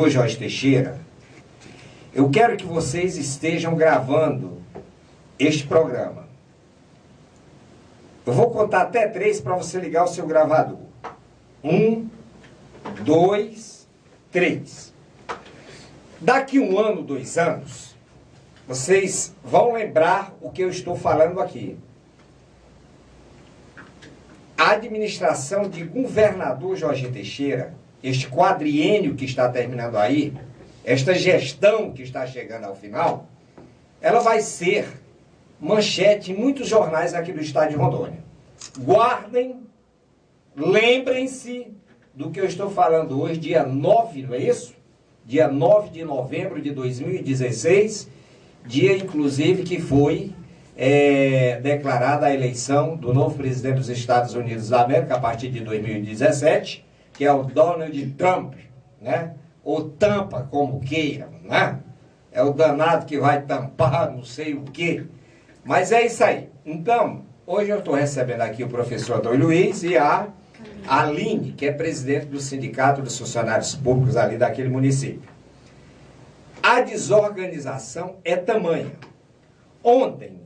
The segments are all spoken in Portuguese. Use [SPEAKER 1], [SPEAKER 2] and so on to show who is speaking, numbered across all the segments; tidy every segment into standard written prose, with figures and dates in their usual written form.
[SPEAKER 1] Jorge Teixeira, eu quero que vocês estejam gravando este programa. Eu vou contar até 3 para você ligar o seu gravador. 1, 2, 3. Daqui 1 ano, 2 anos, vocês vão lembrar o que eu estou falando aqui. A administração de governador Jorge Teixeira, este quadriênio que está terminando aí, esta gestão que está chegando ao final, ela vai ser manchete em muitos jornais aqui do estado de Rondônia. Guardem, lembrem-se do que eu estou falando hoje, dia 9, não é isso? Dia 9 de novembro de 2016, dia inclusive que foi declarada a eleição do novo presidente dos Estados Unidos da América a partir de 2017, que é o Donald Trump, né? Ou tampa, como queiram, né? É o danado que vai tampar não sei o quê. Mas é isso aí. Então, hoje eu estou recebendo aqui o professor Antônio Luiz e a Aline, que é presidente do Sindicato dos Funcionários Públicos ali daquele município. A desorganização é tamanha. Ontem,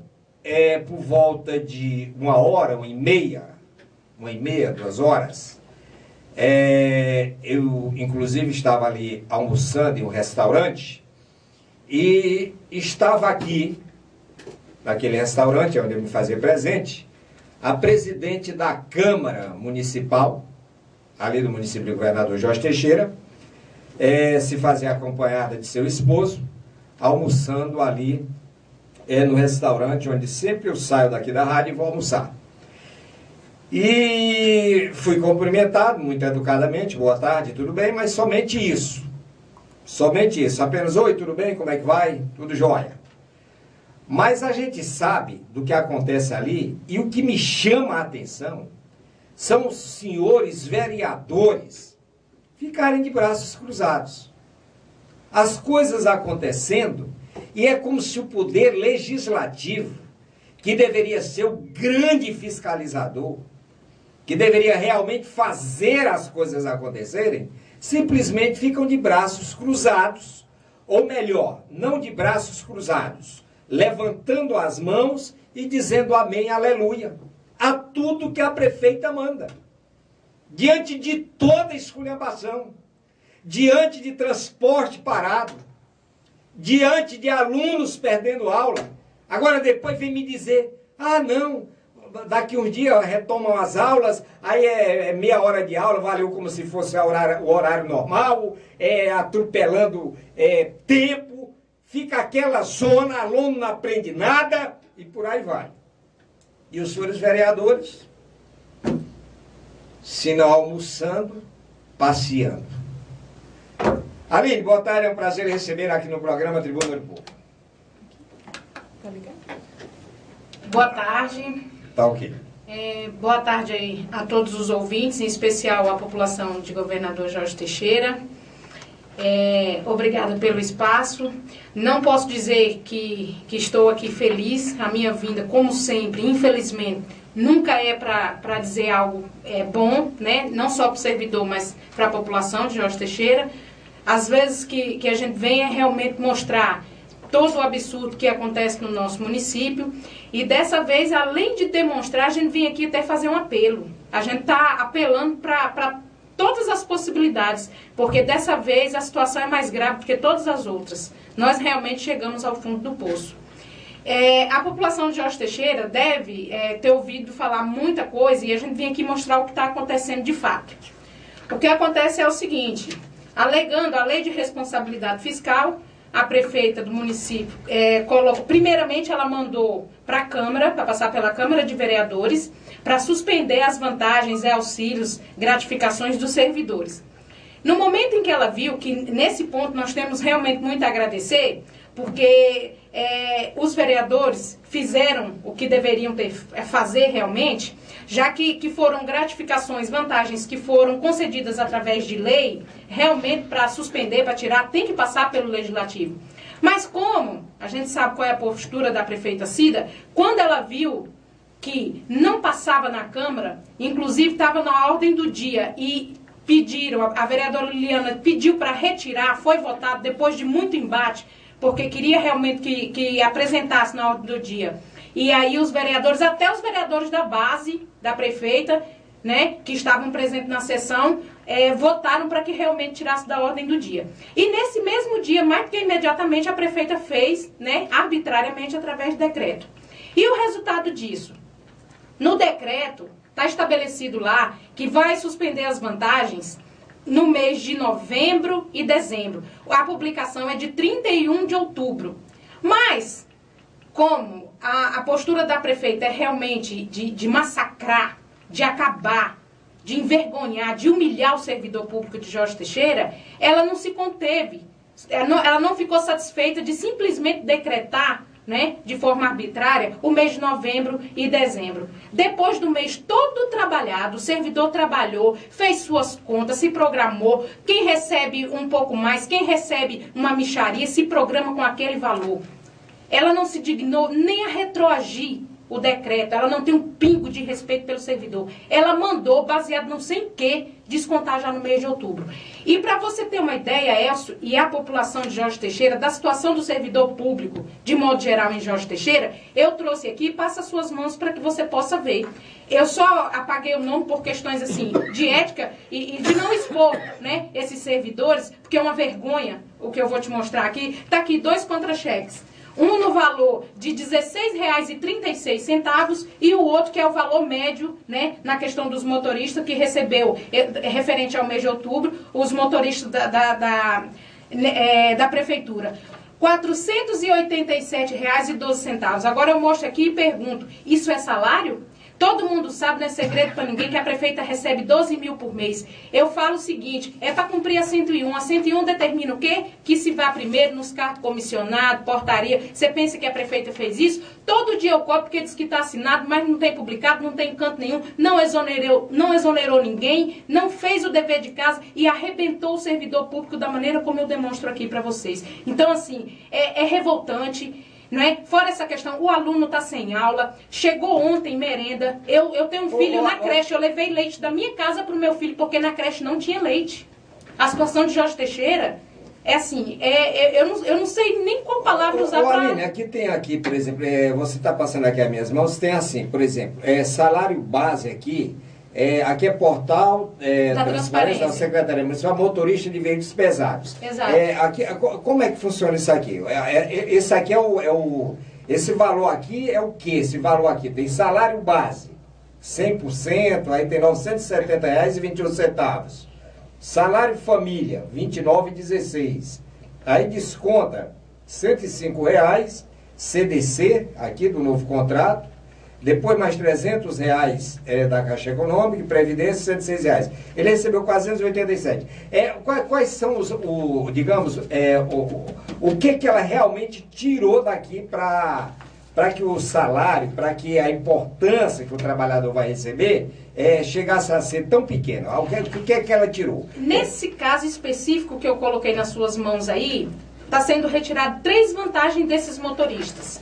[SPEAKER 1] por volta de 1h, 1h30, 2 horas, eu, inclusive, estava ali almoçando em um restaurante e estava aqui, naquele restaurante onde eu me fazia presente, a presidente da Câmara Municipal, ali do município do governador Jorge Teixeira, se fazia acompanhada de seu esposo, almoçando ali no restaurante onde sempre eu saio daqui da rádio e vou almoçar. E fui cumprimentado muito educadamente, boa tarde, tudo bem, mas somente isso. Somente isso, apenas, oi, tudo bem, como é que vai? Tudo jóia. Mas a gente sabe do que acontece ali, e o que me chama a atenção são os senhores vereadores ficarem de braços cruzados. As coisas acontecendo, e é como se o poder legislativo, que deveria ser o grande fiscalizador, que deveria realmente fazer as coisas acontecerem, simplesmente ficam de braços cruzados, ou melhor, não de braços cruzados, levantando as mãos e dizendo amém, aleluia, a tudo que a prefeita manda. Diante de toda esculhambação, diante de transporte parado, diante de alunos perdendo aula, agora depois vem me dizer, ah não, daqui uns dias retomam as aulas, aí é meia hora de aula, valeu como se fosse o horário normal, atropelando tempo, fica aquela zona, aluno não aprende nada, e por aí vai. E os senhores vereadores, se não almoçando, passeando. Aline, boa tarde, é um prazer receber aqui no programa Tribuna do Povo.
[SPEAKER 2] Tá ligado? Boa tarde.
[SPEAKER 1] Tá ok.
[SPEAKER 2] Boa tarde aí a todos os ouvintes, em especial a população de governador Jorge Teixeira. Obrigada pelo espaço. Não posso dizer que estou aqui feliz. A minha vinda, como sempre, infelizmente, nunca é para dizer algo bom, né? Não só para o servidor, mas para a população de Jorge Teixeira. Às vezes que a gente vem é realmente mostrar todo o absurdo que acontece no nosso município. E dessa vez, além de demonstrar, a gente vem aqui até fazer um apelo. A gente está apelando para todas as possibilidades, porque dessa vez a situação é mais grave do que todas as outras. Nós realmente chegamos ao fundo do poço. A população de Jorge Teixeira deve ter ouvido falar muita coisa e a gente vem aqui mostrar o que está acontecendo de fato. O que acontece é o seguinte, alegando a lei de responsabilidade fiscal, a prefeita do município primeiramente ela mandou para a Câmara, para passar pela Câmara de Vereadores, para suspender as vantagens, auxílios, gratificações dos servidores. No momento em que ela viu que nesse ponto nós temos realmente muito a agradecer, porque os vereadores fizeram o que deveriam fazer realmente, já que foram gratificações, vantagens que foram concedidas através de lei, realmente para suspender, para tirar, tem que passar pelo Legislativo. Mas como a gente sabe qual é a postura da prefeita Cida, quando ela viu que não passava na Câmara, inclusive estava na ordem do dia e pediram, a vereadora Liliana pediu para retirar, foi votado depois de muito embate, porque queria realmente que apresentasse na ordem do dia. E aí os vereadores, até os vereadores da base, da prefeita, né, que estavam presentes na sessão, votaram para que realmente tirasse da ordem do dia. E nesse mesmo dia, mais do que imediatamente, a prefeita fez, né, arbitrariamente através de decreto. E o resultado disso? No decreto, está estabelecido lá que vai suspender as vantagens no mês de novembro e dezembro. A publicação é de 31 de outubro. Mas, como a postura da prefeita é realmente de massacrar, de acabar, de envergonhar, de humilhar o servidor público de Jorge Teixeira, ela não se conteve. Ela não ficou satisfeita de simplesmente decretar, né, de forma arbitrária, o mês de novembro e dezembro. Depois do mês todo trabalhado, o servidor trabalhou, fez suas contas, se programou. Quem recebe um pouco mais, quem recebe uma mixaria, se programa com aquele valor. Ela não se dignou nem a retroagir o decreto, ela não tem um pingo de respeito pelo servidor. Ela mandou, baseado não sei em que, descontar já no mês de outubro. E para você ter uma ideia, Elcio, e a população de Jorge Teixeira, da situação do servidor público, de modo geral, em Jorge Teixeira, eu trouxe aqui, passa as suas mãos para que você possa ver. Eu só apaguei o nome por questões assim, de ética e de não expor, né, esses servidores, porque é uma vergonha o que eu vou te mostrar aqui. Está aqui 2 contra-cheques. Um no valor de R$ 16,36 e o outro que é o valor médio, né, na questão dos motoristas que recebeu, referente ao mês de outubro, os motoristas da prefeitura. R$ 487,12. Agora eu mostro aqui e pergunto, isso é salário? Todo mundo sabe, não é segredo para ninguém, que a prefeita recebe 12 mil por mês. Eu falo o seguinte, é para cumprir a 101. A 101 determina o quê? Que se vá primeiro nos cargos comissionados, portaria. Você pensa que a prefeita fez isso? Todo dia eu cobro porque diz que está assinado, mas não tem publicado, não tem canto nenhum, não exonerou ninguém, não fez o dever de casa e arrebentou o servidor público da maneira como eu demonstro aqui para vocês. Então, assim, é revoltante. Não é? Fora essa questão, o aluno está sem aula, chegou ontem merenda, eu tenho um filho na creche, eu levei leite da minha casa para o meu filho, porque na creche não tinha leite. A situação de Jorge Teixeira é assim, eu não sei nem qual palavra usar para...
[SPEAKER 1] Aline, aqui tem aqui, por exemplo, você está passando aqui as minhas mãos, tem assim, por exemplo, salário base aqui, aqui é portal
[SPEAKER 2] da transparência
[SPEAKER 1] da Secretaria Municipal, motorista de veículos pesados.
[SPEAKER 2] Exato.
[SPEAKER 1] Aqui, como é que funciona isso aqui? Esse aqui esse valor aqui é o quê? Esse valor aqui tem salário base, 100%, aí tem R$ 970,21. Salário família, R$ 29,16. Aí desconta R$ 105,00, CDC, aqui do novo contrato. Depois mais R$ 300 da Caixa Econômica e Previdência, R$ 106. Ele recebeu 487. Quais são o que ela realmente tirou daqui para que o salário, para que a importância que o trabalhador vai receber chegasse a ser tão pequeno? O que é que ela tirou?
[SPEAKER 2] Nesse caso específico que eu coloquei nas suas mãos aí, está sendo retirado 3 vantagens desses motoristas.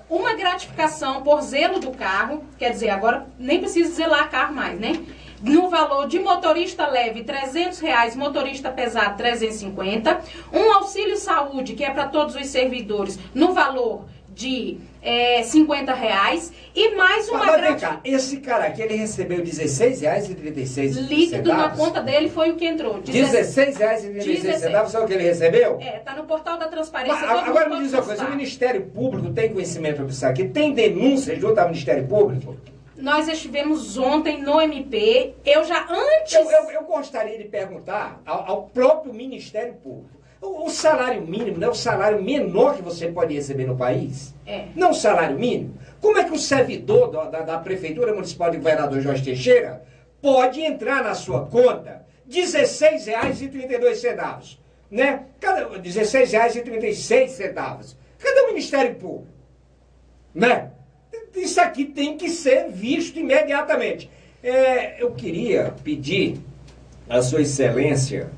[SPEAKER 2] Uma gratificação por zelo do carro, quer dizer, agora nem precisa zelar carro mais, né? No valor de motorista leve, R$ 300, motorista pesado, 350. Um auxílio saúde, que é para todos os servidores, no valor de R$50. E mais uma
[SPEAKER 1] gratificação. Vem cá, esse cara aqui, ele recebeu R$16,36.
[SPEAKER 2] Líquido na conta dele foi o que entrou.
[SPEAKER 1] R$16,36. Sabe o que ele recebeu?
[SPEAKER 2] Está no portal da transparência.
[SPEAKER 1] Agora me diz uma coisa, o Ministério Público tem conhecimento disso aqui? Tem denúncia junto ao Ministério Público?
[SPEAKER 2] Nós estivemos ontem no MP, eu
[SPEAKER 1] gostaria de perguntar ao próprio Ministério Público. O salário mínimo não é o salário menor que você pode receber no país? Não o salário mínimo? Como é que um servidor da Prefeitura Municipal de Governador Jorge Teixeira pode entrar na sua conta R$16,32? Né? R$16,36. Cadê o Ministério Público? Né? Isso aqui tem que ser visto imediatamente. Eu queria pedir à Sua Excelência,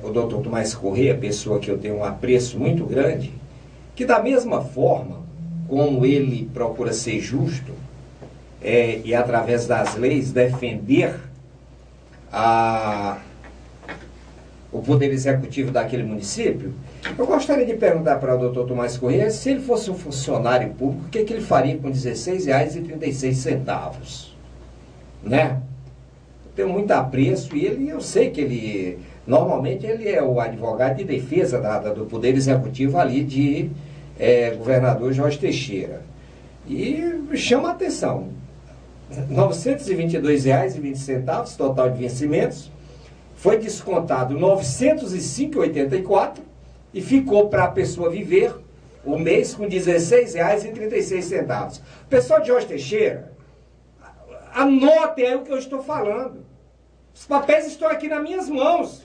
[SPEAKER 1] o doutor Tomás Corrêa, pessoa que eu tenho um apreço muito grande, que da mesma forma como ele procura ser justo e através das leis defender o poder executivo daquele município, eu gostaria de perguntar para o doutor Tomás Corrêa, se ele fosse um funcionário público, o que ele faria com R$16,36, né? Eu tenho muito apreço e eu sei que ele, normalmente ele é o advogado de defesa do poder executivo ali de governador Jorge Teixeira. E chama a atenção, R$922,20, total de vencimentos, foi descontado R$905,84 e ficou para a pessoa viver o mês com R$16,36. Pessoal de Jorge Teixeira, anotem aí o que eu estou falando. Os papéis estão aqui nas minhas mãos.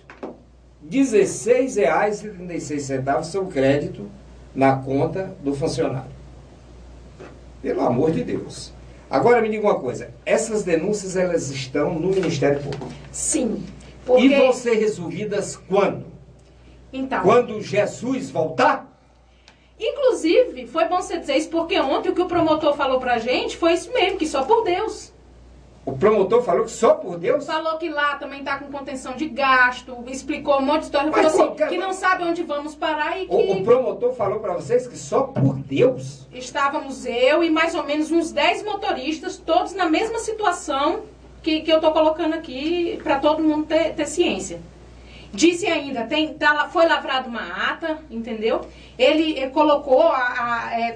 [SPEAKER 1] R$16,36 seu crédito na conta do funcionário. Pelo amor de Deus. Agora me diga uma coisa, essas denúncias elas estão no Ministério Público?
[SPEAKER 2] Sim. Porque...
[SPEAKER 1] E vão ser resolvidas quando?
[SPEAKER 2] Então.
[SPEAKER 1] Quando Jesus voltar?
[SPEAKER 2] Inclusive, foi bom você dizer isso, porque ontem o que o promotor falou pra gente foi isso mesmo, que só por Deus.
[SPEAKER 1] O promotor falou que só por Deus?
[SPEAKER 2] Falou que lá também tá com contenção de gasto, explicou um monte de história, falou assim, que não sabe onde vamos parar e que...
[SPEAKER 1] O promotor falou pra vocês que só por Deus?
[SPEAKER 2] Estávamos eu e mais ou menos uns 10 motoristas, todos na mesma situação que eu tô colocando aqui pra todo mundo ter ciência. Disse ainda, foi lavrada uma ata, entendeu? Ele colocou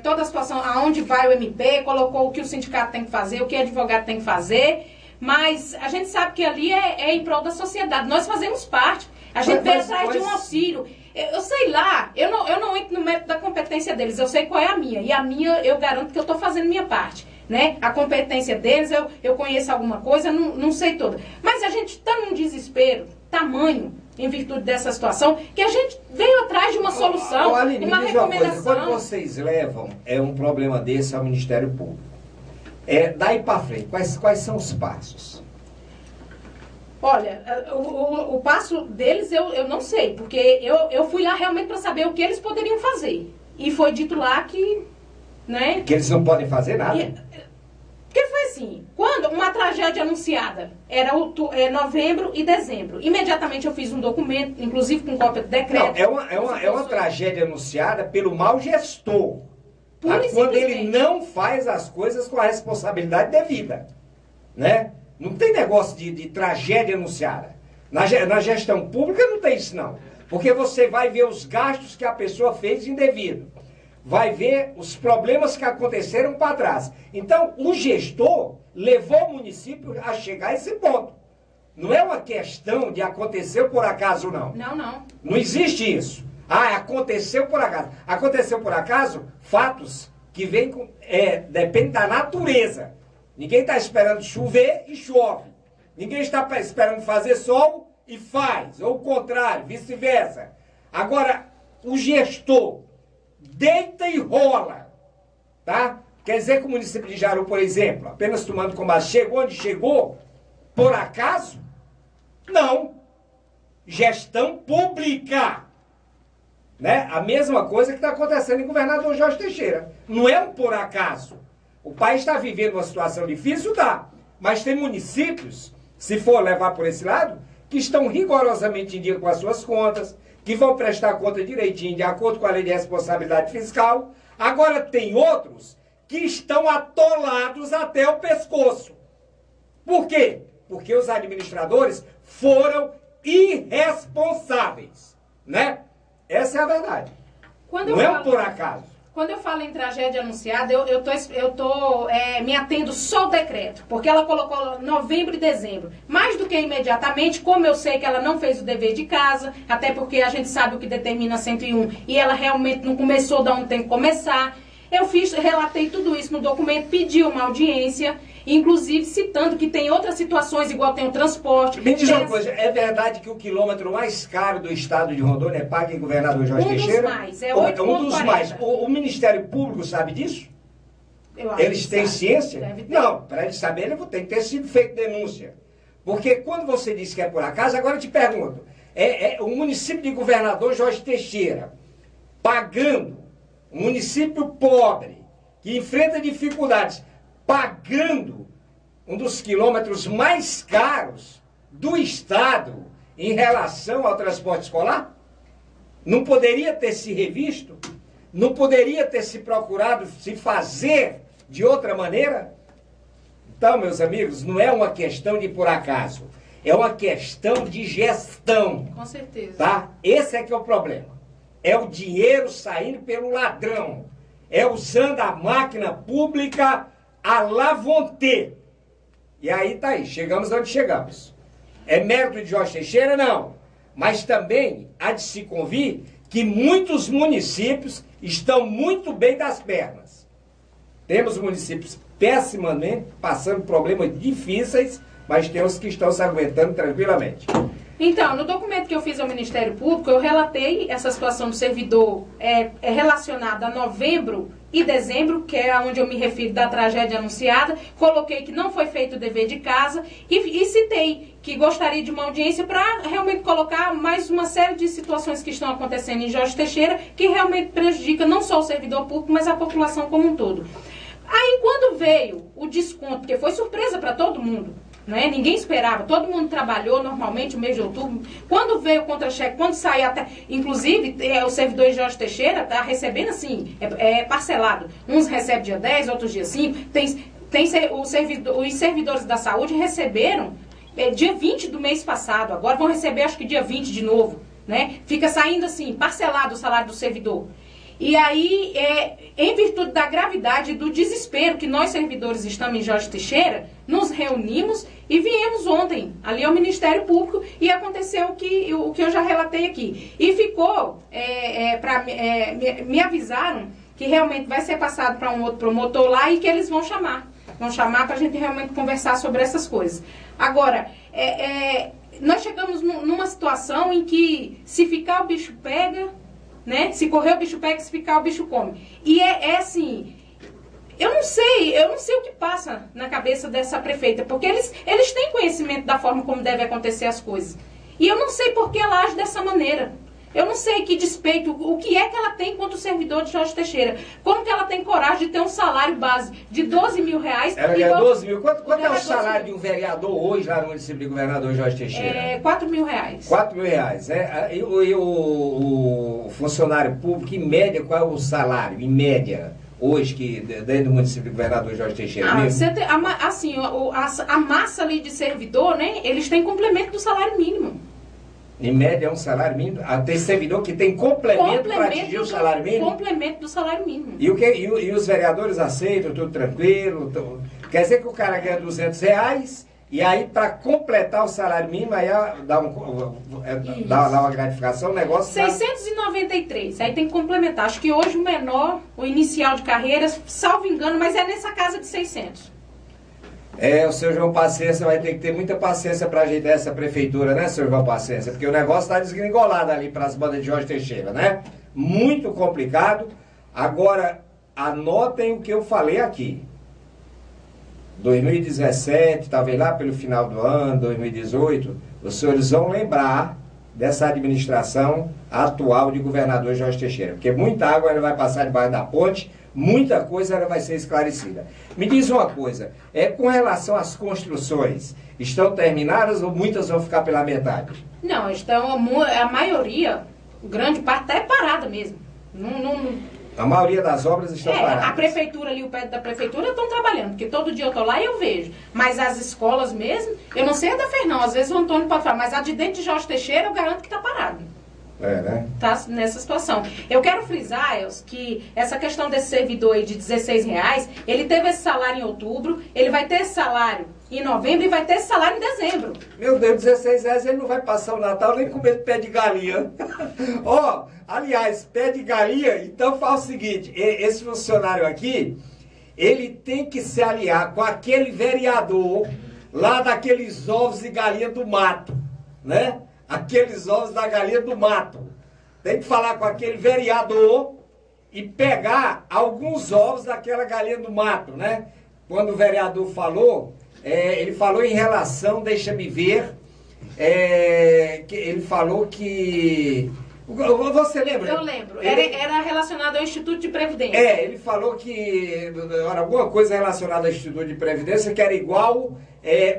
[SPEAKER 2] toda a situação, aonde vai o MP, colocou o que o sindicato tem que fazer, o que o advogado tem que fazer, mas a gente sabe que ali é em prol da sociedade. Nós fazemos parte, a gente veio atrás de um auxílio. Eu sei lá, eu não entro no mérito da competência deles, eu sei qual é a minha, e a minha eu garanto que eu estou fazendo minha parte. Né? A competência deles, eu conheço alguma coisa, não sei toda. Mas a gente está num desespero tamanho, em virtude dessa situação, que a gente veio atrás de uma solução,
[SPEAKER 1] Aline,
[SPEAKER 2] uma recomendação.
[SPEAKER 1] Quando vocês levam um problema desse ao Ministério Público, daí para frente, quais são os passos?
[SPEAKER 2] Olha, o passo deles eu não sei, porque eu fui lá realmente para saber o que eles poderiam fazer. E foi dito lá que... Né?
[SPEAKER 1] Que eles não podem fazer nada?
[SPEAKER 2] Porque foi assim, quando uma tragédia anunciada era novembro e dezembro, imediatamente eu fiz um documento, inclusive com cópia do decreto.
[SPEAKER 1] Não, é uma tragédia anunciada pelo mau gestor. Tá? Quando ele não faz as coisas com a responsabilidade devida. Né? Não tem negócio de tragédia anunciada. Na gestão pública não tem isso não. Porque você vai ver os gastos que a pessoa fez indevido. Vai ver os problemas que aconteceram para trás. Então, o gestor levou o município a chegar a esse ponto. Não é uma questão de acontecer por acaso, não.
[SPEAKER 2] Não.
[SPEAKER 1] Não existe isso. Aconteceu por acaso. Aconteceu por acaso, fatos que vêm depende da natureza. Ninguém está esperando chover e chove. Ninguém está esperando fazer sol e faz. Ou o contrário, vice-versa. Agora, o gestor deita e rola, tá? Quer dizer que o município de Jaru, por exemplo, apenas tomando combate, chegou onde chegou, por acaso? Não. Gestão pública. Né? A mesma coisa que está acontecendo em governador Jorge Teixeira. Não é um por acaso. O país está vivendo uma situação difícil, tá? Mas tem municípios, se for levar por esse lado, que estão rigorosamente em dia com as suas contas, que vão prestar conta direitinho, de acordo com a lei de responsabilidade fiscal. Agora tem outros que estão atolados até o pescoço. Por quê? Porque os administradores foram irresponsáveis, né? Essa é a verdade. Não é por acaso.
[SPEAKER 2] Quando eu falo em tragédia anunciada, eu tô me atendo só ao decreto, porque ela colocou novembro e dezembro. Mais do que imediatamente, como eu sei que ela não fez o dever de casa, até porque a gente sabe o que determina 101, e ela realmente não começou da onde tem que começar, relatei tudo isso no documento, pedi uma audiência, inclusive citando que tem outras situações, igual tem o transporte.
[SPEAKER 1] Me diz uma coisa, é verdade que o quilômetro mais caro do estado de Rondônia é pago em governador Jorge Teixeira?
[SPEAKER 2] Um dos mais, é 8,40.
[SPEAKER 1] Um dos mais. O Ministério Público sabe disso? Eles têm ciência? Não, para eles saberem, tem que ter sido feita denúncia. Porque quando você diz que é por acaso, agora eu te pergunto, o município de governador Jorge Teixeira pagando, um município pobre, que enfrenta dificuldades, pagando um dos quilômetros mais caros do Estado em relação ao transporte escolar? Não poderia ter se revisto? Não poderia ter se procurado se fazer de outra maneira? Então, meus amigos, não é uma questão de por acaso. É uma questão de gestão.
[SPEAKER 2] Com certeza.
[SPEAKER 1] Tá? Esse é que é o problema. É o dinheiro saindo pelo ladrão. É usando a máquina pública à la vontade. E aí tá aí, chegamos onde chegamos. É mérito de Jorge Teixeira? Não. Mas também há de se convir que muitos municípios estão muito bem das pernas. Temos municípios pessimamente passando problemas difíceis, mas temos que estão se aguentando tranquilamente.
[SPEAKER 2] Então, no documento que eu fiz ao Ministério Público, eu relatei essa situação do servidor relacionada a novembro e dezembro, que é onde eu me refiro da tragédia anunciada. Coloquei que não foi feito o dever de casa e citei que gostaria de uma audiência para realmente colocar mais uma série de situações que estão acontecendo em Jorge Teixeira, que realmente prejudica não só o servidor público, mas a população como um todo. Aí, quando veio o desconto, porque foi surpresa para todo mundo, né? Ninguém esperava, todo mundo trabalhou normalmente o mês de outubro. Quando veio o contra-cheque, quando saiu até, inclusive, o servidor de Jorge Teixeira está recebendo assim, parcelado. Uns recebem dia 10, outros dia 5. Os servidores da saúde receberam dia 20 do mês passado, agora vão receber acho que dia 20 de novo, né? Fica saindo assim, parcelado o salário do servidor. E aí, em virtude da gravidade e do desespero que nós servidores estamos em Jorge Teixeira, nos reunimos e viemos ontem ali ao Ministério Público e aconteceu o que eu já relatei aqui. E ficou, me avisaram que realmente vai ser passado para um outro promotor lá e que eles vão chamar. Vão chamar para a gente realmente conversar sobre essas coisas. Agora, nós chegamos numa situação em que se ficar o bicho pega, né? Se correr o bicho pega, se ficar o bicho come. E assim, eu não sei o que passa na cabeça dessa prefeita, porque eles têm conhecimento da forma como devem acontecer as coisas. E eu não sei por que ela age dessa maneira. Eu não sei que despeito, o que é que ela tem contra o servidor de Jorge Teixeira. Como que ela tem coragem de ter um salário base de 12 mil reais?
[SPEAKER 1] Ela ganha 12 mil. Quanto é o salário de um vereador hoje lá no município de governador Jorge Teixeira?
[SPEAKER 2] 4 mil reais.
[SPEAKER 1] 4 mil reais. E o funcionário público, em média, qual é o salário? Em média, hoje, dentro do município de governador Jorge Teixeira?
[SPEAKER 2] A massa ali de servidor, né? Eles têm complemento do salário mínimo.
[SPEAKER 1] Em média é um salário mínimo. Tem servidor que tem complemento para atingir o salário mínimo?
[SPEAKER 2] Complemento do salário mínimo.
[SPEAKER 1] E os vereadores aceitam, tudo tranquilo? Quer dizer que o cara ganha 200 reais e aí para completar o salário mínimo, aí dá uma gratificação, o negócio...
[SPEAKER 2] 693, aí tem que complementar. Acho que hoje o menor, o inicial de carreira, salvo engano, mas é nessa casa de 600.
[SPEAKER 1] O senhor João Paciência vai ter que ter muita paciência para ajeitar essa prefeitura, né, senhor João Paciência? Porque o negócio está desgringolado ali para as bandas de Jorge Teixeira, né? Muito complicado. Agora, anotem o que eu falei aqui. 2017, talvez lá pelo final do ano, 2018, os senhores vão lembrar dessa administração atual de governador Jorge Teixeira. Porque muita água ainda vai passar debaixo da ponte, muita coisa ainda vai ser esclarecida. Me diz uma coisa, com relação às construções, estão terminadas ou muitas vão ficar pela metade?
[SPEAKER 2] Não, a maioria, grande parte está parada mesmo.
[SPEAKER 1] A maioria das obras estão paradas.
[SPEAKER 2] A prefeitura ali, o pé da prefeitura, estão trabalhando, porque todo dia eu estou lá e eu vejo. Mas as escolas mesmo, eu não sei a da Fernão, às vezes o Antônio pode falar, mas a de dentro de Jorge Teixeira eu garanto que está parado.
[SPEAKER 1] Né?
[SPEAKER 2] Tá nessa situação. Eu quero frisar, Els, que essa questão desse servidor aí de R$16, ele teve esse salário em outubro, ele vai ter esse salário em novembro e vai ter esse salário em dezembro.
[SPEAKER 1] Meu Deus, R$16 ele não vai passar o Natal nem comer pé de galinha. Aliás, pé de galinha, então faz o seguinte, esse funcionário aqui, ele tem que se aliar com aquele vereador lá daqueles ovos e galinha do mato, né? Aqueles ovos da galinha do mato. Tem que falar com aquele vereador e pegar alguns ovos daquela galinha do mato, né? Quando o vereador falou, ele falou em relação, deixa-me ver, ele falou que... Você lembra?
[SPEAKER 2] Eu lembro. Era relacionado ao Instituto de Previdência.
[SPEAKER 1] Ele falou que era alguma coisa relacionada ao Instituto de Previdência que era igual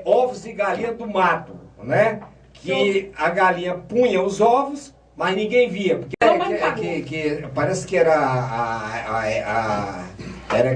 [SPEAKER 1] ovos e galinha do mato, né? Que a galinha punha os ovos, mas ninguém via. Porque parece que era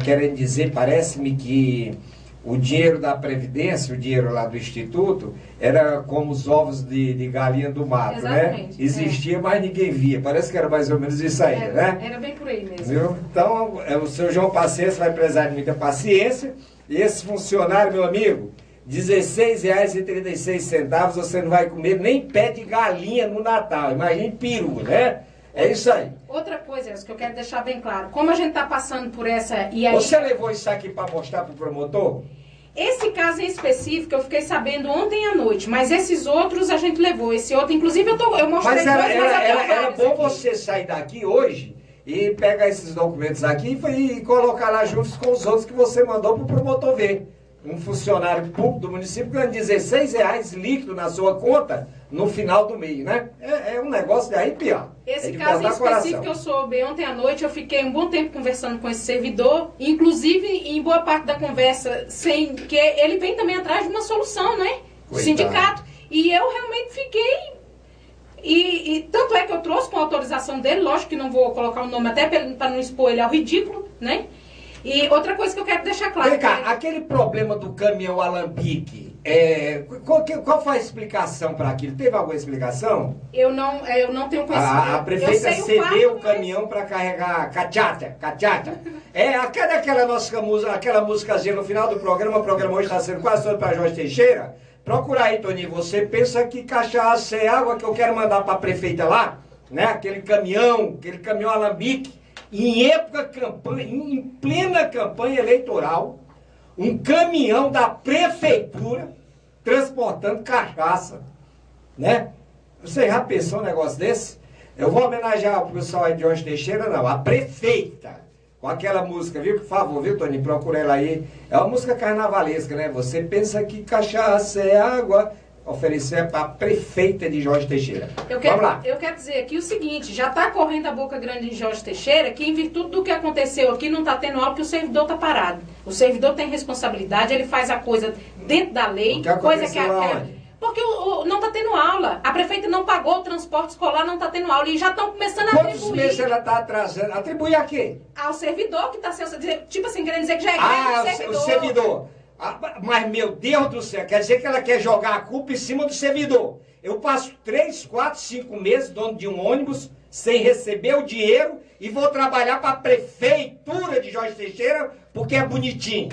[SPEAKER 1] querendo dizer, parece-me que o dinheiro da Previdência, o dinheiro lá do Instituto, era como os ovos de galinha do mato, né? Existia, mas ninguém via. Parece que era mais ou menos isso aí, né?
[SPEAKER 2] Era bem por aí mesmo.
[SPEAKER 1] Viu? Então, o seu João Paciência vai precisar de muita paciência. E esse funcionário, meu amigo, R$16,36, você não vai comer nem pé de galinha no Natal. Imagine peru, né? É isso aí.
[SPEAKER 2] Outra coisa, que eu quero deixar bem claro. Como a gente está passando por essa... E aí,
[SPEAKER 1] você levou isso aqui para mostrar para o promotor?
[SPEAKER 2] Esse caso em específico eu fiquei sabendo ontem à noite, mas esses outros a gente levou. Esse outro, inclusive, eu mostrei
[SPEAKER 1] era bom aqui. Você sair daqui hoje e pegar esses documentos aqui e colocar lá juntos com os outros que você mandou para o promotor ver. Um funcionário público do município ganha R$16 líquido na sua conta no final do mês, né? É um negócio de arrepiar.
[SPEAKER 2] Esse caso em específico que eu soube ontem à noite, eu fiquei um bom tempo conversando com esse servidor, inclusive em boa parte da conversa, sem que ele vem também atrás de uma solução, né? O sindicato. E eu realmente fiquei... E tanto é que eu trouxe com a autorização dele, lógico que não vou colocar o nome até para não expor ele ao ridículo, né? E outra coisa que eu quero deixar claro...
[SPEAKER 1] Vem cá, aquele problema do caminhão alambique, qual foi a explicação para aquilo? Teve alguma explicação?
[SPEAKER 2] Eu não tenho conhecimento.
[SPEAKER 1] A prefeita cedeu o caminhão para carregar cachata. Aquela nossa música, aquela músicazinha no final do programa, o programa hoje está sendo quase todo para Jorge Teixeira. Procura aí, Toninho, você pensa que cachaça é água que eu quero mandar para a prefeita lá? Né? Aquele caminhão alambique. Em plena campanha eleitoral, um caminhão da prefeitura transportando cachaça, né? Você já pensou um negócio desse? Eu vou homenagear o pessoal aí de Jorge Teixeira, não, a prefeita, com aquela música, viu? Por favor, viu, Toninho? Procura ela aí. É uma música carnavalesca, né? Você pensa que cachaça é água... Oferecer para a prefeita de Jorge Teixeira. Vamos lá.
[SPEAKER 2] Eu quero dizer aqui o seguinte, já está correndo a boca grande de Jorge Teixeira, que em virtude do que aconteceu aqui, não está tendo aula, porque o servidor está parado. O servidor tem responsabilidade, ele faz a coisa dentro da lei. Porque não está tendo aula. A prefeita não pagou o transporte escolar, não está tendo aula. E já estão começando a atribuir.
[SPEAKER 1] Quantos meses ela está atrasando? Atribuir a quê?
[SPEAKER 2] Ao servidor que está sendo... Tipo assim, querendo dizer que já é grande
[SPEAKER 1] o servidor. Mas, meu Deus do céu, quer dizer que ela quer jogar a culpa em cima do servidor. Eu passo 3, 4, 5 meses, dono de um ônibus, sem receber o dinheiro e vou trabalhar para a prefeitura de Jorge Teixeira porque é bonitinho.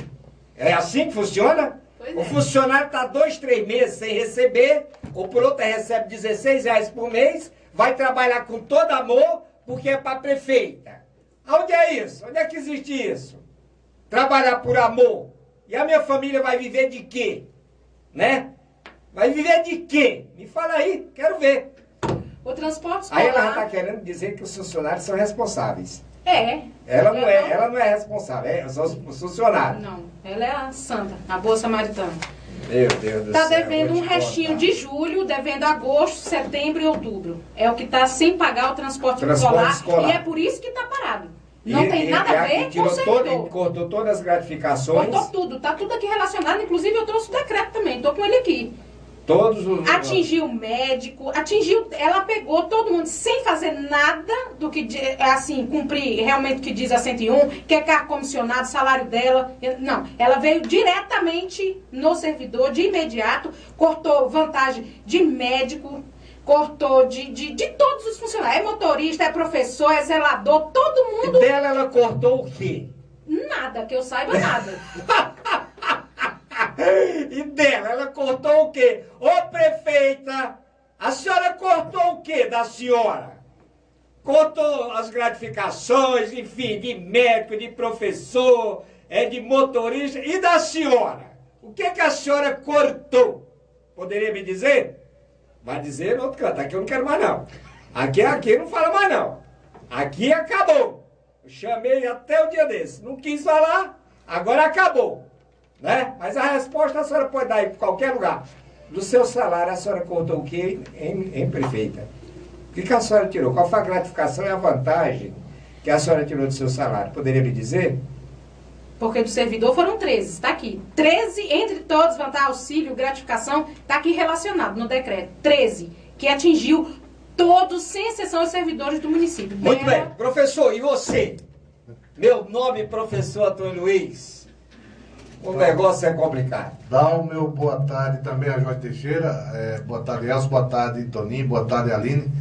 [SPEAKER 1] É assim que funciona? O funcionário está 2, 3 meses sem receber, o por outro recebe R$16 por mês, vai trabalhar com todo amor porque é para a prefeita. Onde é isso? Onde é que existe isso? Trabalhar por amor. E a minha família vai viver de quê? Né? Vai viver de quê? Me fala aí, quero ver.
[SPEAKER 2] O transporte escolar...
[SPEAKER 1] Aí ela já está querendo dizer que os funcionários são responsáveis.
[SPEAKER 2] Ela
[SPEAKER 1] não é responsável, são os funcionários.
[SPEAKER 2] Não, ela é a santa, a boa samaritana.
[SPEAKER 1] Meu Deus do céu.
[SPEAKER 2] Está devendo um restinho de julho, devendo agosto, setembro e outubro. É o que está sem pagar o transporte escolar. E é por isso que está parado. Não tem nada a ver com o servidor.
[SPEAKER 1] Cortou todas as gratificações.
[SPEAKER 2] Cortou tudo, tá tudo aqui relacionado. Inclusive eu trouxe o decreto também, tô com ele aqui.
[SPEAKER 1] Todos os...
[SPEAKER 2] Atingiu o médico, ela pegou todo mundo sem fazer nada do que, assim, cumprir realmente o que diz a 101, que é cargo comissionado, salário dela. Não, ela veio diretamente no servidor, de imediato, cortou vantagem de médico, cortou de todos os funcionários. É motorista, é professor, é zelador, todo mundo.
[SPEAKER 1] E dela ela cortou o quê?
[SPEAKER 2] Nada, que eu saiba nada.
[SPEAKER 1] E dela ela cortou o quê? Ô prefeita, a senhora cortou o quê da senhora? Cortou as gratificações, enfim, de médico, de professor, de motorista. E da senhora? O que a senhora cortou? Poderia me dizer? Vai dizer no outro canto. Aqui eu não quero mais não. Aqui não fala mais não. Aqui acabou. Eu chamei até o dia desse. Não quis falar, agora acabou. Né? Mas a resposta a senhora pode dar aí para qualquer lugar. Do seu salário a senhora cortou o quê em prefeita? O que a senhora tirou? Qual foi a gratificação e a vantagem que a senhora tirou do seu salário? Poderia me dizer?
[SPEAKER 2] Porque do servidor foram 13, está aqui. 13, entre todos, vão estar auxílio, gratificação, está aqui relacionado no decreto. 13, que atingiu todos, sem exceção, os servidores do município.
[SPEAKER 1] Muito bem. Professor, e você? Meu nome é professor Antônio Luiz. O negócio é complicado.
[SPEAKER 3] Dá o meu boa tarde também a Jorge Teixeira. Boa tarde, Elcio. Boa tarde, Toninho. Boa tarde, Aline.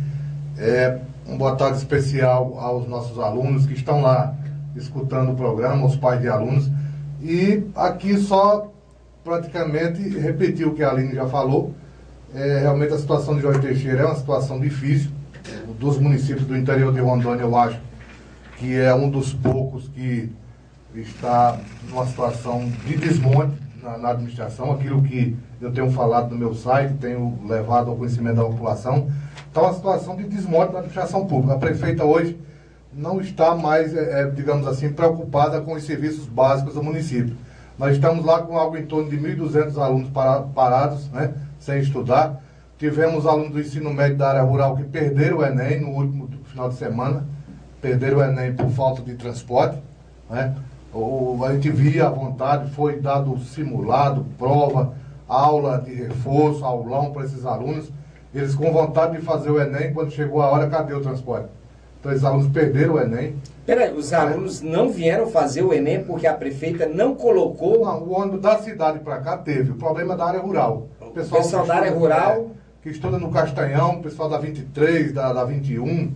[SPEAKER 3] Um boa tarde especial aos nossos alunos que estão lá escutando o programa, os pais de alunos. E aqui só praticamente repetir o que a Aline já falou. Realmente a situação de Jorge Teixeira é uma situação difícil. Dos municípios do interior de Rondônia, eu acho que é um dos poucos que está numa situação de desmonte na administração. Aquilo que eu tenho falado no meu site, tenho levado ao conhecimento da população. Então, uma situação de desmonte na administração pública. A prefeita hoje não está mais, digamos assim, preocupada com os serviços básicos do município. Nós estamos lá com algo em torno de 1.200 alunos parados, né, sem estudar. Tivemos alunos do ensino médio da área rural que perderam o Enem no último final de semana. Perderam o Enem por falta de transporte, né? A gente via à vontade, foi dado simulado, prova, aula de reforço, aulão para esses alunos. Eles com vontade de fazer o Enem, quando chegou a hora, cadê o transporte? Então, esses alunos perderam o Enem.
[SPEAKER 1] Peraí, os alunos não vieram fazer o Enem porque a prefeita não colocou...
[SPEAKER 3] Não, o ônibus da cidade para cá teve. O problema é da área rural.
[SPEAKER 1] O pessoal da área rural...
[SPEAKER 3] que estuda no Castanhão, o pessoal da 23, da 21,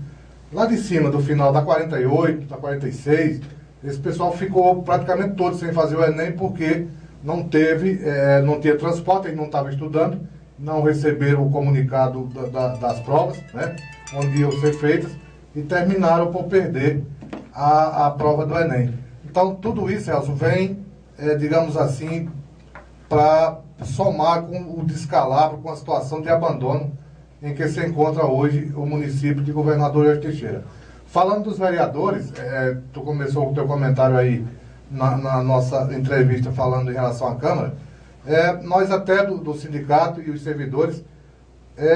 [SPEAKER 3] lá de cima, do final da 48, da 46, esse pessoal ficou praticamente todo sem fazer o Enem porque não tinha transporte, eles não estavam estudando, não receberam o comunicado das provas, né, onde iam ser feitas, e terminaram por perder a prova do Enem. Então, tudo isso, Elcio, vem, digamos assim, para somar com o descalabro, com a situação de abandono em que se encontra hoje o município de Governador Jorge Teixeira. Falando dos vereadores, tu começou o teu comentário aí na nossa entrevista falando em relação à Câmara, nós até do sindicato e os servidores,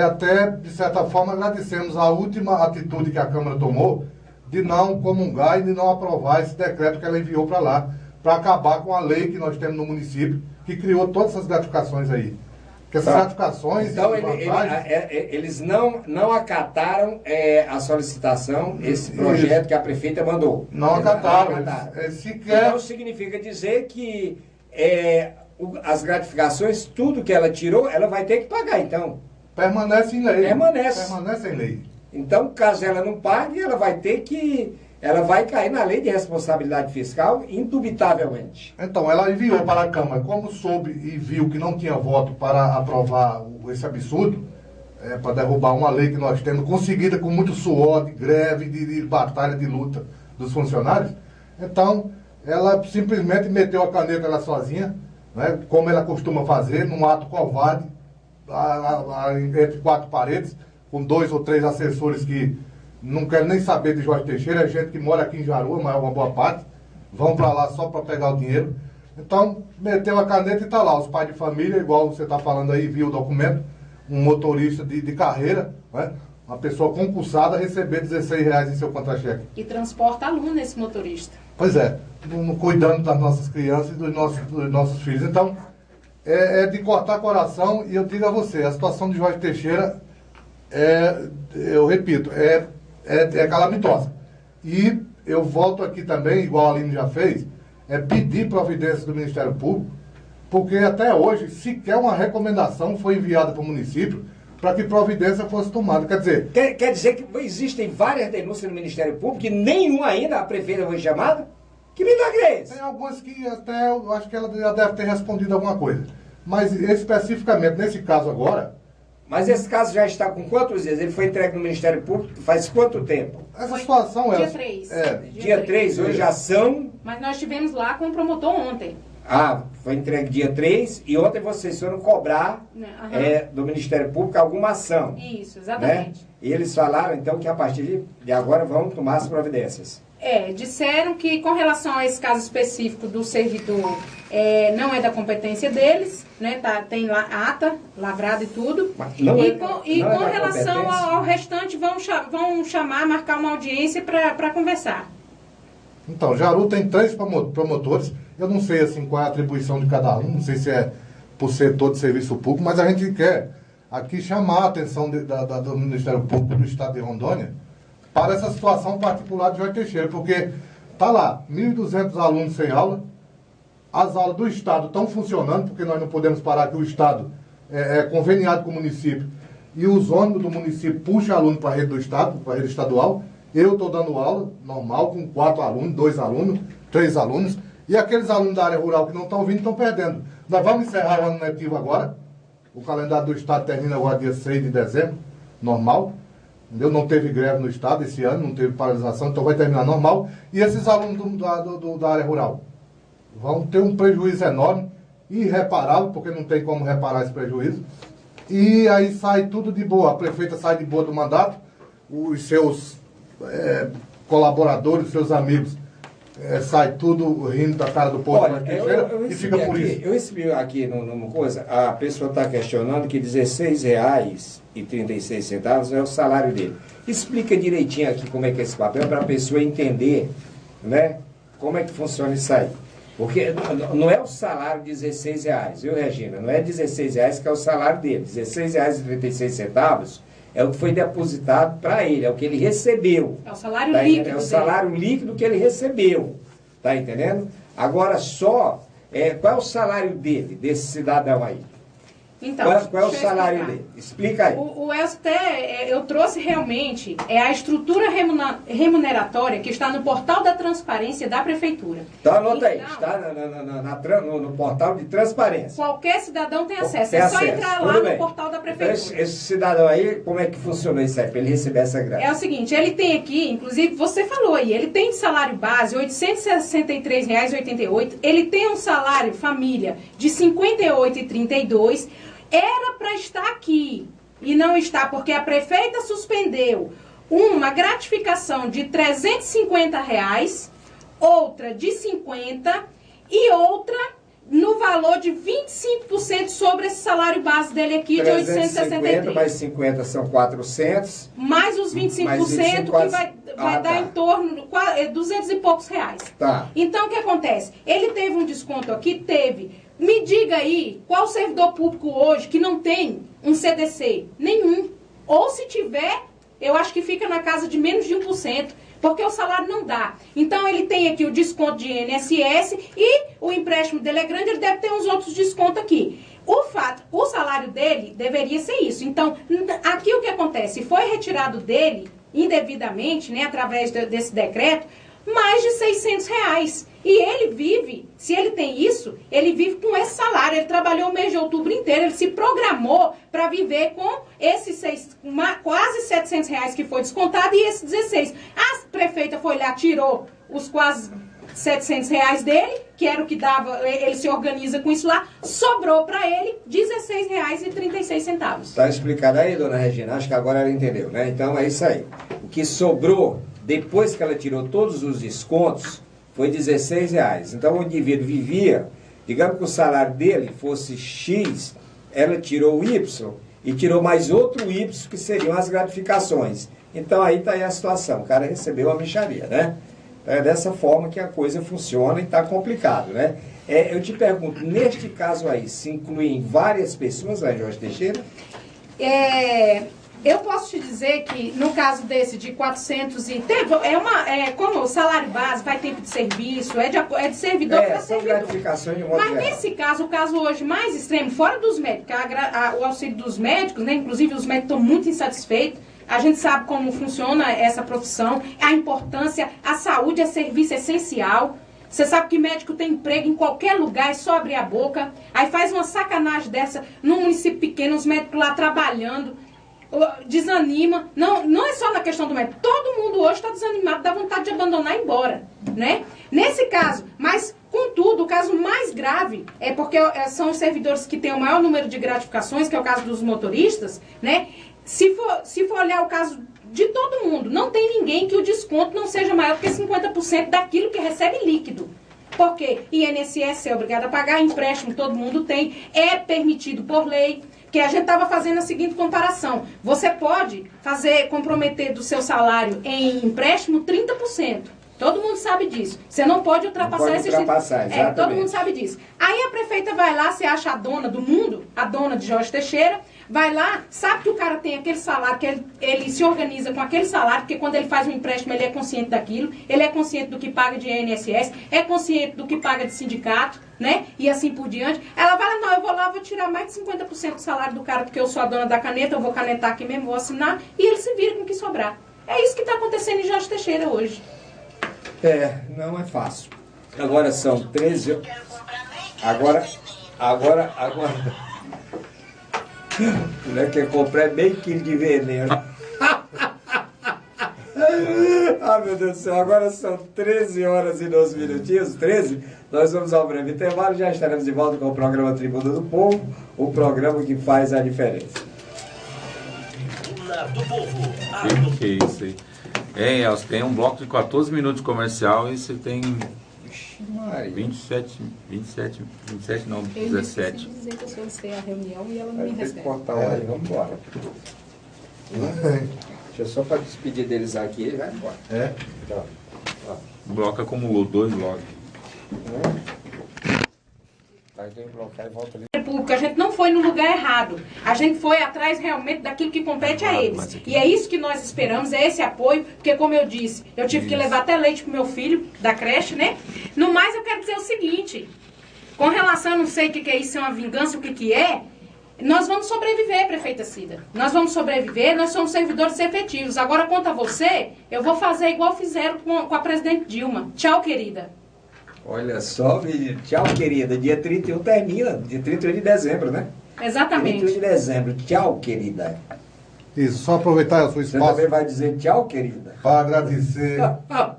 [SPEAKER 3] até de certa forma agradecemos a última atitude que a Câmara tomou de não comungar e de não aprovar esse decreto que ela enviou para lá, para acabar com a lei que nós temos no município, que criou todas essas gratificações aí. Porque essas gratificações...
[SPEAKER 1] Então, eles não acataram a solicitação, esse projeto que a prefeita mandou.
[SPEAKER 3] Não acataram.
[SPEAKER 1] Então, significa dizer que as gratificações, tudo que ela tirou, ela vai ter que pagar, então.
[SPEAKER 3] Permanece em lei.
[SPEAKER 1] Permanece
[SPEAKER 3] em lei.
[SPEAKER 1] Então, caso ela não pague, ela vai ter que... Ela vai cair na lei de responsabilidade fiscal, indubitavelmente.
[SPEAKER 3] Então, ela enviou para a Câmara, como soube e viu que não tinha voto para aprovar esse absurdo, para derrubar uma lei que nós temos, conseguida com muito suor, de greve, de batalha, de luta dos funcionários. Então, ela simplesmente meteu a caneta ela sozinha, né, como ela costuma fazer, num ato covarde, entre quatro paredes, com 2 ou 3 assessores que não quero nem saber de Jorge Teixeira, é gente que mora aqui em Jaru, mas uma boa parte, vão para lá só para pegar o dinheiro. Então, meteu a caneta e está lá, os pais de família, igual você está falando aí, viu o documento, um motorista de carreira, né? Uma pessoa concursada receber R$16 em seu contra-cheque.
[SPEAKER 2] E transporta aluno esse motorista.
[SPEAKER 3] Pois é, cuidando das nossas crianças e dos nossos filhos. Então, é de cortar coração, e eu digo a você, a situação de Jorge Teixeira, eu repito, é calamitosa. E eu volto aqui também, igual a Aline já fez, pedir providências do Ministério Público, porque até hoje sequer uma recomendação foi enviada para o município para que providência fosse tomada. Quer dizer...
[SPEAKER 1] Quer dizer que existem várias denúncias no Ministério Público e nenhuma ainda a prefeita foi chamada? Que milagre é esse?
[SPEAKER 3] Tem algumas que até eu acho que ela já deve ter respondido alguma coisa. Mas especificamente nesse caso agora...
[SPEAKER 1] Mas esse caso já está com quantos dias? Ele foi entregue no Ministério Público faz quanto tempo?
[SPEAKER 3] Essa situação
[SPEAKER 2] Dia 3.
[SPEAKER 1] Dia 3, hoje já são...
[SPEAKER 2] Mas nós estivemos lá com o promotor ontem.
[SPEAKER 1] Foi entregue dia 3 e ontem vocês foram cobrar do Ministério Público alguma ação.
[SPEAKER 2] Isso, exatamente.
[SPEAKER 1] Né? E eles falaram então que a partir de agora vão tomar as providências.
[SPEAKER 2] Disseram que com relação a esse caso específico do servidor, não é da competência deles, né? Tem lá ata, lavrada e tudo. Com relação ao restante, vão chamar, marcar uma audiência para conversar.
[SPEAKER 3] Então, Jaru tem 3 promotores, eu não sei assim qual é a atribuição de cada um, não sei se é por setor de serviço público, mas a gente quer aqui chamar a atenção do Ministério Público do Estado de Rondônia para essa situação particular de Jorge Teixeira, porque está lá, 1.200 alunos sem aula, as aulas do Estado estão funcionando, porque nós não podemos parar que o Estado é conveniado com o município, e os ônibus do município puxam aluno para a rede do Estado, para a rede estadual. Eu estou dando aula normal, com 4 alunos, 2 alunos, 3 alunos, e aqueles alunos da área rural que não estão vindo estão perdendo. Nós vamos encerrar o ano letivo agora, o calendário do Estado termina agora dia 6 de dezembro, normal, entendeu? Não teve greve no Estado esse ano, não teve paralisação, então vai terminar normal, e esses alunos da área rural vão ter um prejuízo enorme, irreparável, porque não tem como reparar esse prejuízo, e aí sai tudo de boa, a prefeita sai de boa do mandato, os seus colaboradores, os seus amigos, sai tudo rindo da cara do povo.
[SPEAKER 1] Olha, e fica por isso. Eu recebi aqui numa coisa, a pessoa está questionando que R$16,36 é o salário dele. Explica direitinho aqui como é que é esse papel, para a pessoa entender, né, como é que funciona isso aí. Porque não é o salário de R$16, viu, Regina? Não é R$16 que é o salário dele. R$16,36 é o que foi depositado para ele, é o que ele recebeu.
[SPEAKER 2] É o salário líquido.
[SPEAKER 1] É o salário líquido que ele recebeu. Tá entendendo? Agora só, qual é o salário dele, desse cidadão aí?
[SPEAKER 2] Então,
[SPEAKER 1] qual é o salário dele? Explica aí.
[SPEAKER 2] O Elcio até, eu trouxe realmente a estrutura remuneratória que está no portal da transparência da Prefeitura.
[SPEAKER 1] Então anota aí, está no portal de transparência.
[SPEAKER 2] Qualquer cidadão tem acesso, é só entrar lá no portal da Prefeitura.
[SPEAKER 1] Então, esse cidadão aí, como é que funciona isso aí, para ele receber essa grana?
[SPEAKER 2] É o seguinte, ele tem aqui, inclusive você falou aí, ele tem de salário base R$ 863,88, ele tem um salário família de R$ 58,32. Era para estar aqui e não está, porque a prefeita suspendeu uma gratificação de R$ 350, outra de 50 e outra no valor de 25% sobre esse salário base dele aqui de 863.
[SPEAKER 1] Mais 50 são 400.
[SPEAKER 2] Mais os 25% que vai dar em torno de 200 e poucos reais.
[SPEAKER 1] Tá.
[SPEAKER 2] Então, o que acontece? Ele teve um desconto aqui? Teve. Me diga aí, qual servidor público hoje que não tem um CDC? Nenhum. Ou se tiver, eu acho que fica na casa de menos de 1%, porque o salário não dá. Então, ele tem aqui o desconto de INSS e o empréstimo dele é grande, ele deve ter uns outros descontos aqui. O salário dele deveria ser isso. Então, aqui o que acontece? Foi retirado dele, indevidamente, né, através desse decreto, mais de R$600. E ele vive, se ele tem isso, ele vive com esse salário. Ele trabalhou o mês de outubro inteiro, ele se programou para viver com esses quase R$700 que foi descontado e esses 16. A prefeita foi lá, tirou os quase R$700 dele, que era o que dava, ele se organiza com isso lá, sobrou para ele R$16,36.
[SPEAKER 1] Tá explicado aí, dona Regina? Acho que agora ela entendeu, né? Então é isso aí. O que sobrou, depois que ela tirou todos os descontos, foi R$16. Então o indivíduo vivia, digamos que o salário dele fosse X, ela tirou o Y e tirou mais outro Y, que seriam as gratificações. Então aí está aí a situação, o cara recebeu a mixaria, né? É dessa forma que a coisa funciona e está complicado, né? Eu te pergunto, neste caso aí, se incluem várias pessoas lá em Jorge Teixeira?
[SPEAKER 2] Eu posso te dizer que, no caso desse de 400 e... como o salário base, vai tempo de serviço, é de servidor para servidor.
[SPEAKER 1] Gratificações de modo
[SPEAKER 2] Mas
[SPEAKER 1] geral.
[SPEAKER 2] nesse caso, o caso hoje mais extremo, fora dos médicos, o auxílio dos médicos, né? Inclusive os médicos estão muito insatisfeitos. A gente sabe como funciona essa profissão, a importância, a saúde é serviço essencial. Você sabe que médico tem emprego em qualquer lugar, é só abrir a boca. Aí faz uma sacanagem dessa num município pequeno, os médicos lá trabalhando, desanima. Não é só na questão do médico, todo mundo hoje está desanimado, dá vontade de abandonar e ir embora, né? Nesse caso, mas contudo, o caso mais grave é porque são os servidores que têm o maior número de gratificações, que é o caso dos motoristas, né? Se for olhar o caso de todo mundo, não tem ninguém que o desconto não seja maior do que 50% daquilo que recebe líquido. Porque INSS é obrigado a pagar, empréstimo todo mundo tem, é permitido por lei, que a gente estava fazendo a seguinte comparação. Você pode comprometer do seu salário em empréstimo 30%. Todo mundo sabe disso. Você não pode ultrapassar
[SPEAKER 1] Não pode
[SPEAKER 2] esses
[SPEAKER 1] ultrapassar, exatamente.
[SPEAKER 2] todo mundo sabe disso. Aí a prefeita vai lá, se acha a dona do mundo, a dona de Jorge Teixeira, vai lá, sabe que o cara tem aquele salário, que ele se organiza com aquele salário, porque quando ele faz um empréstimo ele é consciente daquilo, ele é consciente do que paga de INSS, é consciente do que paga de sindicato, né? E assim por diante. Ela vai lá, não, eu vou lá, vou tirar mais de 50% do salário do cara, porque eu sou a dona da caneta, eu vou canetar aqui mesmo, vou assinar, e ele se vira com o que sobrar. É isso que está acontecendo em Jorge Teixeira hoje.
[SPEAKER 1] Não é fácil. Agora são 13 horas. Agora. A mulher quer comprar meio quilo de veneno. Ah, meu Deus do céu, agora são 13 horas e 12 minutinhos, 13. Nós vamos ao breve intervalo, já estaremos de volta com o programa Tribuna do Povo, o programa que faz a diferença.
[SPEAKER 4] Tribuna do Povo.
[SPEAKER 5] Que é isso aí? Elcio, tem um bloco de 14 minutos de comercial e você tem 27 não, 17.
[SPEAKER 2] Eu dizer que eu solicitei a reunião e ela não me
[SPEAKER 1] Vai ter que
[SPEAKER 2] recebe.
[SPEAKER 1] cortar o aí, vamos embora. Deixa eu só para despedir deles aqui e vai embora. Tchau.
[SPEAKER 5] O bloco acumulou 2 blocos.
[SPEAKER 1] Vai ter que bloquear e volta ali.
[SPEAKER 2] Público, a gente não foi no lugar errado. A gente foi atrás realmente daquilo que compete a eles. E é isso que nós esperamos, é esse apoio, porque como eu disse, eu tive que levar até leite pro meu filho, da creche, né? No mais, eu quero dizer o seguinte, com relação, eu não sei o que é isso, é uma vingança, o que é, nós vamos sobreviver, prefeita Cida. Nós vamos sobreviver, nós somos servidores efetivos. Agora, quanto a você, eu vou fazer igual fizeram com a presidente Dilma. Tchau, querida.
[SPEAKER 1] Olha só, menino. Tchau, querida. Dia 31 termina. Dia 31 de dezembro, né?
[SPEAKER 2] Exatamente.
[SPEAKER 1] 31 de dezembro. Tchau, querida.
[SPEAKER 3] Isso, só aproveitar o seu
[SPEAKER 1] Você
[SPEAKER 3] espaço
[SPEAKER 1] também vai dizer tchau, querida?
[SPEAKER 3] para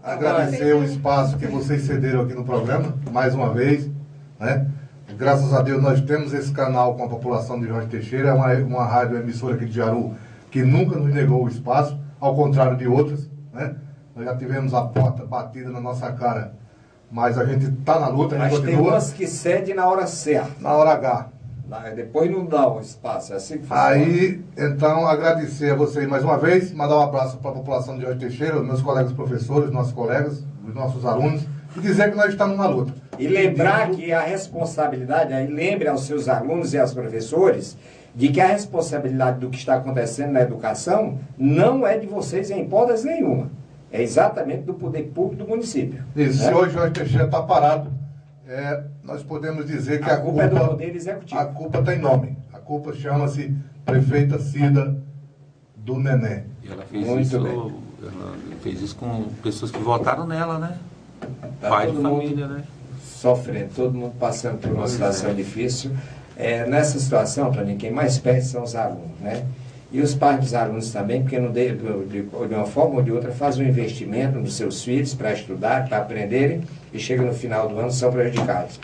[SPEAKER 3] agradecer o espaço que vocês cederam aqui no programa, mais uma vez, né? Graças a Deus nós temos esse canal com a população de Jorge Teixeira, é uma rádio emissora aqui de Jaru que nunca nos negou o espaço, ao contrário de outras, né? Nós já tivemos a porta batida na nossa cara, mas a gente está na luta, a gente
[SPEAKER 1] Mas tem
[SPEAKER 3] continua
[SPEAKER 1] umas que cedem na hora certa.
[SPEAKER 3] na hora H.
[SPEAKER 1] Depois não dá o espaço, é assim que funciona.
[SPEAKER 3] Aí, então, agradecer a vocês mais uma vez, mandar um abraço para a população de Jorge Teixeira, os meus colegas professores, nossos colegas, os nossos alunos, e dizer que nós estamos na luta.
[SPEAKER 1] E lembrar que a responsabilidade, aí lembre aos seus alunos e aos professores, de que a responsabilidade do que está acontecendo na educação não é de vocês em hipótese nenhuma. É exatamente do poder público do município.
[SPEAKER 3] Isso,
[SPEAKER 1] né?
[SPEAKER 3] se hoje Jorge Teixeira está parado, nós podemos dizer que
[SPEAKER 1] A culpa é do Poder Executivo.
[SPEAKER 3] A culpa tem nome. A culpa chama-se Prefeita Cida do Nené.
[SPEAKER 5] E ela fez
[SPEAKER 1] Muito
[SPEAKER 5] isso,
[SPEAKER 1] bem.
[SPEAKER 5] ela fez isso com pessoas que votaram nela, né?
[SPEAKER 1] Tá
[SPEAKER 5] Pai de
[SPEAKER 1] todo mundo
[SPEAKER 5] família, né?
[SPEAKER 1] sofrendo, todo mundo passando por uma situação difícil. Nessa situação, Toninho, quem mais perde são os alunos, né? E os pais dos alunos também, porque de uma forma ou de outra fazem um investimento nos seus filhos para estudar, para aprenderem, e chega no final do ano são prejudicados.